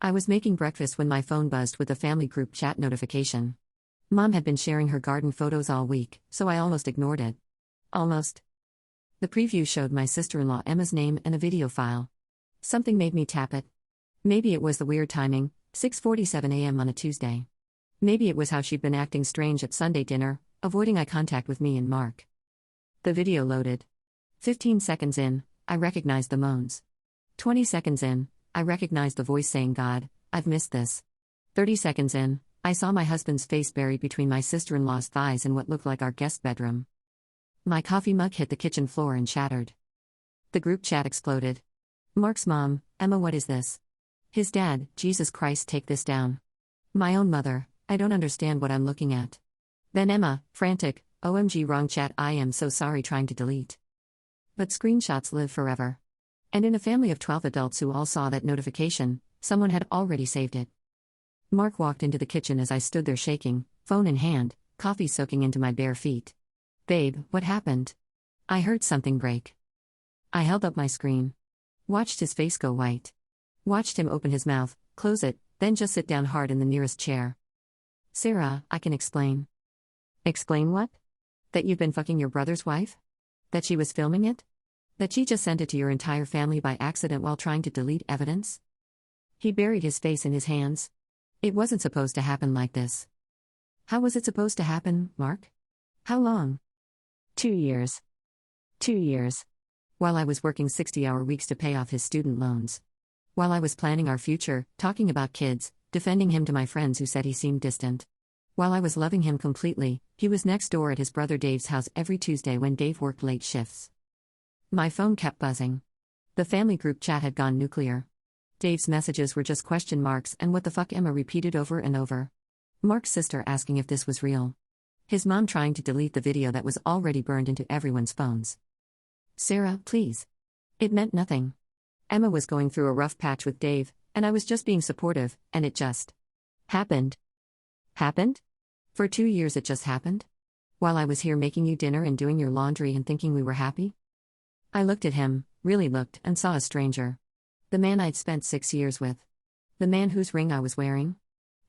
I was making breakfast when my phone buzzed with a family group chat notification. Mom had been sharing her garden photos all week, so I almost ignored it. Almost. The preview showed my sister-in-law Emma's name and a video file. Something made me tap it. Maybe it was the weird timing, 6:47 a.m. on a Tuesday. Maybe it was how she'd been acting strange at Sunday dinner, avoiding eye contact with me and Mark. The video loaded. 15 seconds in, I recognized the moans. 20 seconds in, I recognized the voice saying, "God, I've missed this." 30 seconds in, I saw my husband's face buried between my sister-in-law's thighs in what looked like our guest bedroom. My coffee mug hit the kitchen floor and shattered. The group chat exploded. Mark's mom, "Emma, what is this?" His dad, "Jesus Christ, take this down." My own mother, "I don't understand what I'm looking at." Then Emma, frantic, "OMG, wrong chat, I am so sorry," trying to delete. But screenshots live forever. And in a family of 12 adults who all saw that notification, someone had already saved it. Mark walked into the kitchen as I stood there shaking, phone in hand, coffee soaking into my bare feet. "Babe, what happened?" I heard something break. I held up my screen. Watched his face go white. Watched him open his mouth, close it, then just sit down hard in the nearest chair. "Sarah, I can explain." "Explain what?" "That you've been fucking your brother's wife? That she was filming it? That she just sent it to your entire family by accident while trying to delete evidence?" He buried his face in his hands. "It wasn't supposed to happen like this." "How was it supposed to happen, Mark? How long?" 2 years. 2 years. While I was working 60-hour weeks to pay off his student loans. While I was planning our future, talking about kids, defending him to my friends who said he seemed distant. While I was loving him completely, he was next door at his brother Dave's house every Tuesday when Dave worked late shifts. My phone kept buzzing. The family group chat had gone nuclear. Dave's messages were just question marks and "what the fuck," Emma repeated over and over. Mark's sister asking if this was real. His mom trying to delete the video that was already burned into everyone's phones. "Sarah, please." It meant nothing. Emma was going through a rough patch with Dave, and I was just being supportive, and it just happened. Happened? For 2 years it just happened? While I was here making you dinner and doing your laundry and thinking we were happy? I looked at him, really looked, and saw a stranger. The man I'd spent 6 years with. The man whose ring I was wearing.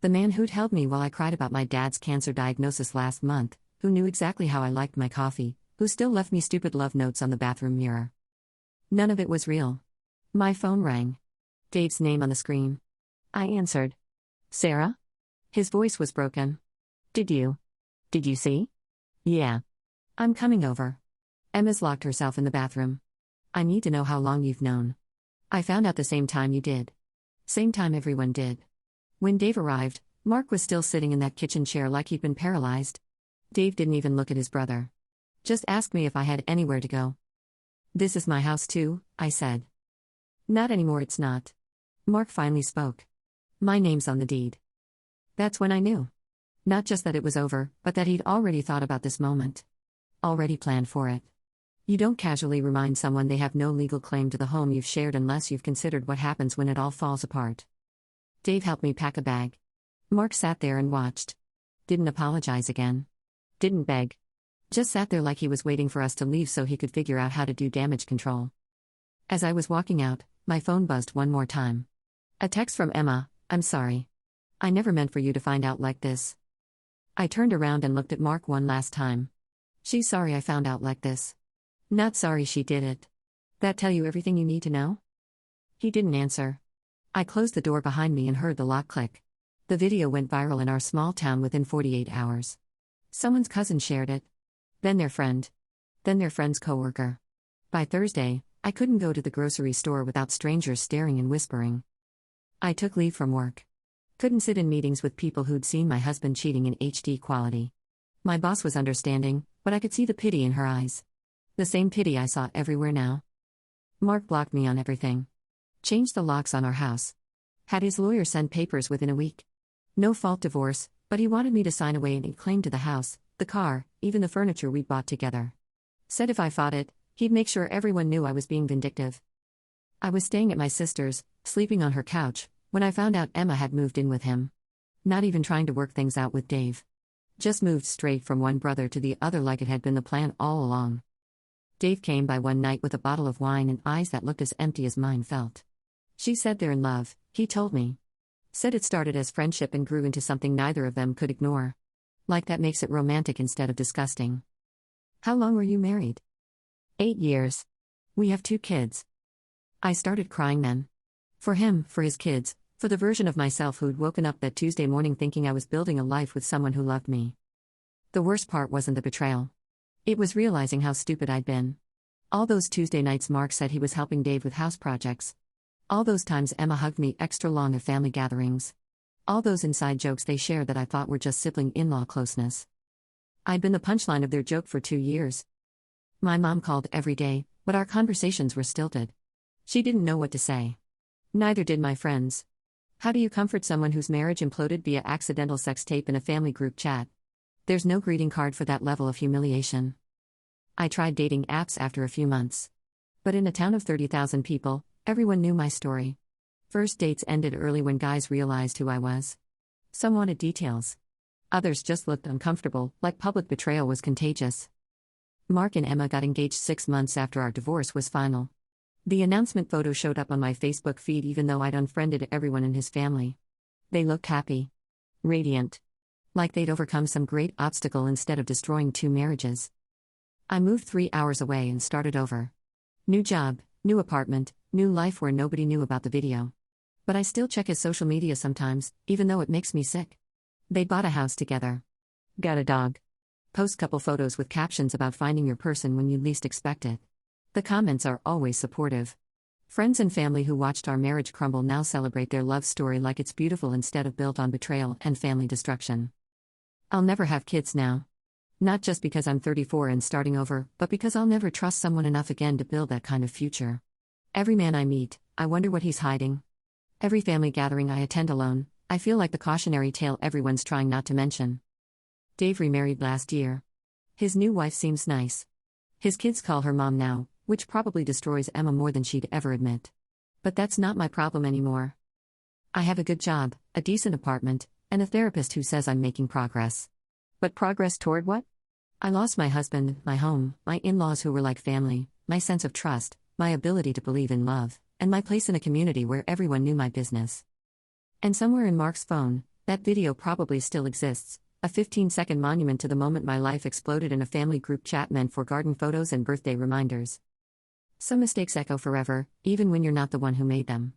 The man who'd held me while I cried about my dad's cancer diagnosis last month, who knew exactly how I liked my coffee, who still left me stupid love notes on the bathroom mirror. None of it was real. My phone rang. Dave's name on the screen. I answered. "Sarah?" His voice was broken. Did you see?" "Yeah. I'm coming over." "Emma's locked herself in the bathroom. I need to know how long you've known." "I found out the same time you did." Same time everyone did. When Dave arrived, Mark was still sitting in that kitchen chair like he'd been paralyzed. Dave didn't even look at his brother. Just asked me if I had anywhere to go. "This is my house too," I said. "Not anymore, it's not." Mark finally spoke. "My name's on the deed." That's when I knew. Not just that it was over, but that he'd already thought about this moment. Already planned for it. You don't casually remind someone they have no legal claim to the home you've shared unless you've considered what happens when it all falls apart. Dave helped me pack a bag. Mark sat there and watched. Didn't apologize again. Didn't beg. Just sat there like he was waiting for us to leave so he could figure out how to do damage control. As I was walking out, my phone buzzed one more time. A text from Emma, "I'm sorry. I never meant for you to find out like this." I turned around and looked at Mark one last time. "She's sorry I found out like this. Not sorry she did it. That tell you everything you need to know?" He didn't answer. I closed the door behind me and heard the lock click. The video went viral in our small town within 48 hours. Someone's cousin shared it. Then their friend. Then their friend's coworker. By Thursday, I couldn't go to the grocery store without strangers staring and whispering. I took leave from work. Couldn't sit in meetings with people who'd seen my husband cheating in HD quality. My boss was understanding, but I could see the pity in her eyes. The same pity I saw everywhere now. Mark blocked me on everything. Changed the locks on our house. Had his lawyer send papers within a week. No fault divorce, but he wanted me to sign away any claim to the house, the car, even the furniture we'd bought together. Said if I fought it, he'd make sure everyone knew I was being vindictive. I was staying at my sister's, sleeping on her couch, when I found out Emma had moved in with him. Not even trying to work things out with Dave. Just moved straight from one brother to the other like it had been the plan all along. Dave came by one night with a bottle of wine and eyes that looked as empty as mine felt. She said they're in love, he told me. Said it started as friendship and grew into something neither of them could ignore. Like that makes it romantic instead of disgusting. How long were you married? 8 years. We have 2 kids. I started crying then. For him, for his kids, for the version of myself who'd woken up that Tuesday morning thinking I was building a life with someone who loved me. The worst part wasn't the betrayal. It was realizing how stupid I'd been. All those Tuesday nights Mark said he was helping Dave with house projects. All those times Emma hugged me extra long at family gatherings. All those inside jokes they shared that I thought were just sibling in-law closeness. I'd been the punchline of their joke for 2 years. My mom called every day, but our conversations were stilted. She didn't know what to say. Neither did my friends. How do you comfort someone whose marriage imploded via accidental sex tape in a family group chat? There's no greeting card for that level of humiliation. I tried dating apps after a few months. But in a town of 30,000 people, everyone knew my story. First dates ended early when guys realized who I was. Some wanted details. Others just looked uncomfortable, like public betrayal was contagious. Mark and Emma got engaged 6 months after our divorce was final. The announcement photo showed up on my Facebook feed even though I'd unfriended everyone in his family. They looked happy. Radiant. Like they'd overcome some great obstacle instead of destroying 2 marriages. I moved 3 hours away and started over. New job, new apartment, new life where nobody knew about the video. But I still check his social media sometimes, even though it makes me sick. They bought a house together. Got a dog. Post couple photos with captions about finding your person when you least expect it. The comments are always supportive. Friends and family who watched our marriage crumble now celebrate their love story like it's beautiful instead of built on betrayal and family destruction. I'll never have kids now. Not just because I'm 34 and starting over, but because I'll never trust someone enough again to build that kind of future. Every man I meet, I wonder what he's hiding. Every family gathering I attend alone, I feel like the cautionary tale everyone's trying not to mention. Dave remarried last year. His new wife seems nice. His kids call her mom now, which probably destroys Emma more than she'd ever admit. But that's not my problem anymore. I have a good job, a decent apartment, and a therapist who says I'm making progress. But progress toward what? I lost my husband, my home, my in-laws who were like family, my sense of trust, my ability to believe in love, and my place in a community where everyone knew my business. And somewhere in Mark's phone, that video probably still exists, a 15-second monument to the moment my life exploded in a family group chat meant for garden photos and birthday reminders. Some mistakes echo forever, even when you're not the one who made them.